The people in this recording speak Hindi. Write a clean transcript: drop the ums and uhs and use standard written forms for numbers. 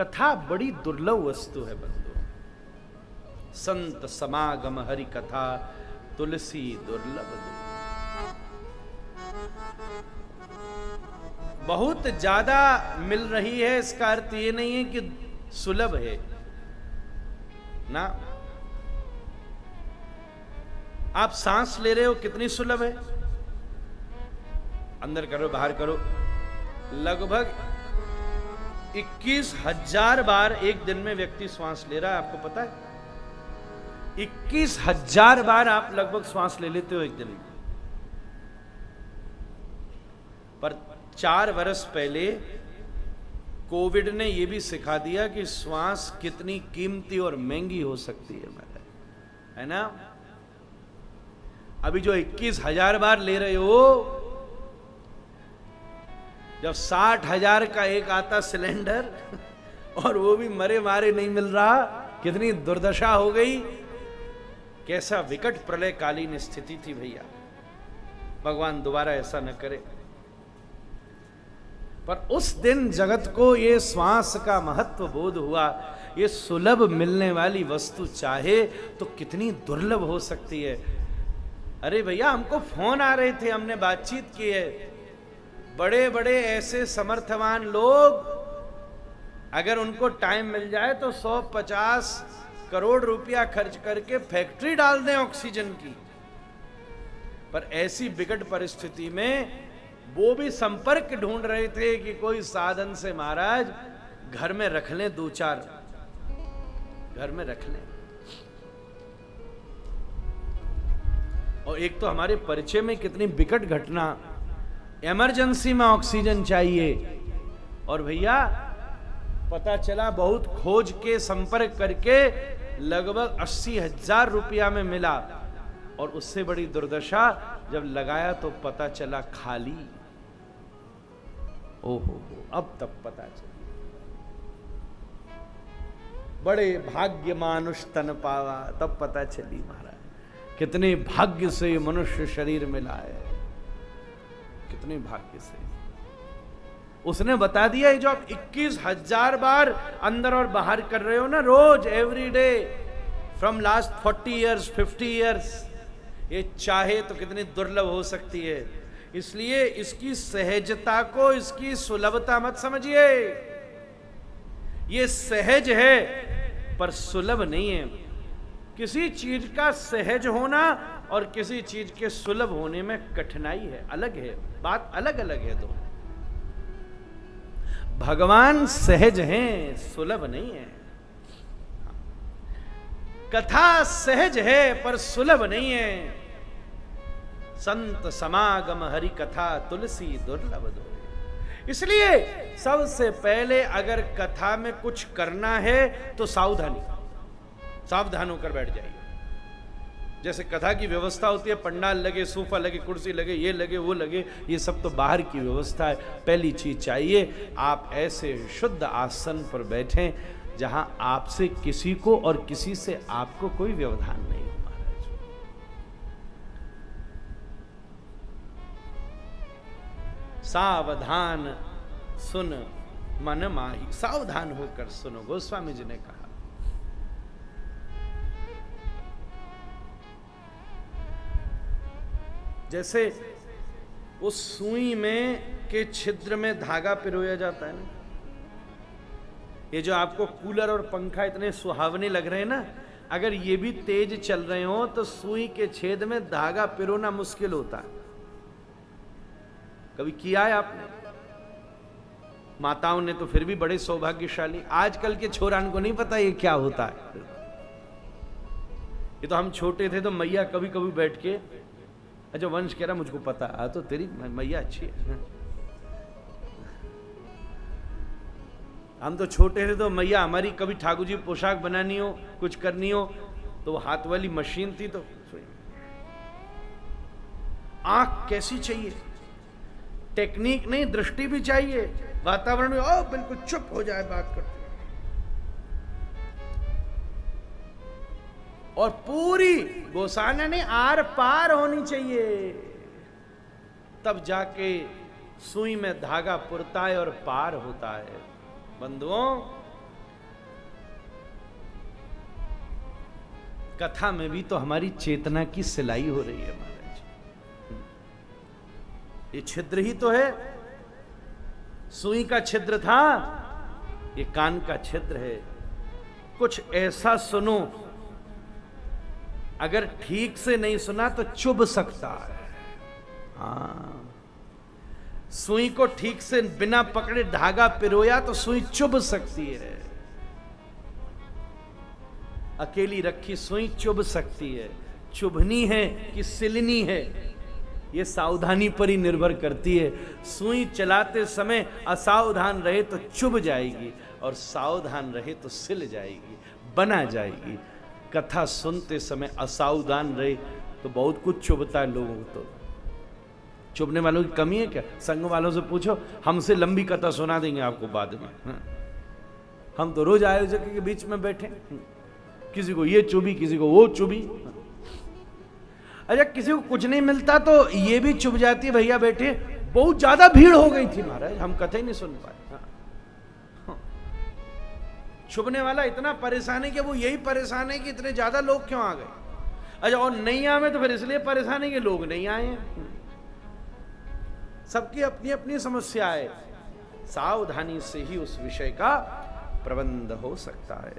कथा बड़ी दुर्लभ वस्तु है बंधु। संत समागम हरि कथा तुलसी दुर्लभ दो। बहुत ज्यादा मिल रही है इसका अर्थ ये नहीं है कि सुलभ है ना। आप सांस ले रहे हो, कितनी सुलभ है। अंदर करो बाहर करो, लगभग 21,000 बार एक दिन में व्यक्ति श्वास ले रहा है। आपको पता है 21,000 बार आप लगभग श्वास ले लेते हो एक दिन में। पर 4 वर्ष पहले कोविड ने यह भी सिखा दिया कि श्वास कितनी कीमती और महंगी हो सकती है मेरे, है ना। अभी जो 21,000 बार ले रहे हो, जब 60,000 का एक आता सिलेंडर और वो भी मरे मारे नहीं मिल रहा, कितनी दुर्दशा हो गई। कैसा विकट प्रलयकालीन स्थिति थी भैया। भगवान दोबारा ऐसा न करे। पर उस दिन जगत को ये श्वास का महत्व बोध हुआ। ये सुलभ मिलने वाली वस्तु चाहे तो कितनी दुर्लभ हो सकती है। अरे भैया हमको फोन आ रहे थे, हमने बातचीत की है। बड़े बड़े ऐसे समर्थवान लोग, अगर उनको टाइम मिल जाए तो 150 करोड़ रुपया खर्च करके फैक्ट्री डाल दें ऑक्सीजन की। पर ऐसी विकट परिस्थिति में वो भी संपर्क ढूंढ रहे थे कि कोई साधन से महाराज घर में रख लें, 2-4 घर में रख लें। और एक तो हमारे परिचय में कितनी विकट घटना, इमरजेंसी में ऑक्सीजन चाहिए और भैया पता चला बहुत खोज के संपर्क करके लगभग 80,000 रुपया में मिला। और उससे बड़ी दुर्दशा, जब लगाया तो पता चला खाली। ओहो, अब तब पता चला। बड़े भाग्य मानुष तन पावा, तब पता चली महाराज कितने भाग्य से मनुष्य शरीर मिला है, कितने भाग्य से। उसने बता दिया, जो आप 21,000 बार अंदर और बाहर कर रहे हो ना रोज, every day from last 40 years 50 years, ये चाहे तो कितनी दुर्लभ हो सकती है। इसलिए इसकी सहजता को, इसकी सुलभता मत समझिए। ये सहज है पर सुलभ नहीं है। किसी चीज का सहज होना और किसी चीज के सुलभ होने में कठिनाई है, अलग है, बात अलग अलग है। दो भगवान सहज हैं, सुलभ नहीं है। कथा सहज है पर सुलभ नहीं है। संत समागम हरि कथा तुलसी दुर्लभ दो। इसलिए सबसे पहले अगर कथा में कुछ करना है तो सावधान होकर बैठ जाइए। जैसे कथा की व्यवस्था होती है, पंडाल लगे, सोफा लगे, कुर्सी लगे, ये लगे वो लगे, ये सब तो बाहर की व्यवस्था है। पहली चीज चाहिए आप ऐसे शुद्ध आसन पर बैठें जहां आपसे किसी को और किसी से आपको कोई व्यवधान नहीं हो। महाराज सावधान सुन मन माही, सावधान होकर सुनो, गोस्वामी जी ने कहा। जैसे उस सुई में के छिद्र में धागा पिरोया जाता है ना, ये जो आपको कूलर और पंखा इतने सुहावने लग रहे हैं ना, अगर ये भी तेज चल रहे हो तो सुई के छेद में धागा पिरोना मुश्किल होता है। कभी किया है आपने? माताओं ने तो फिर भी बड़े सौभाग्यशाली। आजकल के छोरान को नहीं पता ये क्या होता है। ये तो हम छोटे थे तो मैया कभी कभी बैठ के, अच्छा वंश कह रहा मुझको पता है, तो तेरी मैया अच्छी है। हम तो छोटे थे तो मैया हमारी कभी ठाकुर जी पोशाक बनानी हो, कुछ करनी हो, तो हाथ वाली मशीन थी। तो आंख कैसी चाहिए, टेक्निक नहीं दृष्टि भी चाहिए। वातावरण में ओ बिल्कुल चुप हो जाए बात करते, और पूरी गोसाना ने आर पार होनी चाहिए, तब जाके सुई में धागा पुरता है और पार होता है। बंधुओं, कथा में भी तो हमारी चेतना की सिलाई हो रही है महाराज। ये छिद्र ही तो है, सुई का छिद्र था, ये कान का छिद्र है। कुछ ऐसा सुनो, अगर ठीक से नहीं सुना तो चुभ सकता है। हाँ, सुई को ठीक से बिना पकड़े धागा पिरोया तो सुई चुभ सकती है। अकेली रखी सुई चुभ सकती है। चुभनी है कि सिलनी है, यह सावधानी पर ही निर्भर करती है। सुई चलाते समय असावधान रहे तो चुभ जाएगी, और सावधान रहे तो सिल जाएगी, बना जाएगी। कथा सुनते समय असावधान रहे तो बहुत कुछ चुभता है लोगों को। तो चुभने वालों की कमी है क्या? संग वालों से पूछो, हमसे लंबी कथा सुना देंगे आपको बाद में। हम तो रोज आयोजक के बीच में बैठे, किसी को ये चुभी, किसी को वो चुभी। अच्छा, किसी को कुछ नहीं मिलता तो ये भी चुभ जाती है, भैया बैठे बहुत ज्यादा भीड़ हो गई थी महाराज, हम कथा ही नहीं सुन पाए। चुभने वाला इतना परेशान है कि वो यही परेशान है कि इतने ज्यादा लोग क्यों आ गए। अच्छा, और नहीं आए तो फिर इसलिए परेशान है कि लोग नहीं आए हैं। सबकी अपनी अपनी समस्या है। सावधानी से ही उस विषय का प्रबंध हो सकता है।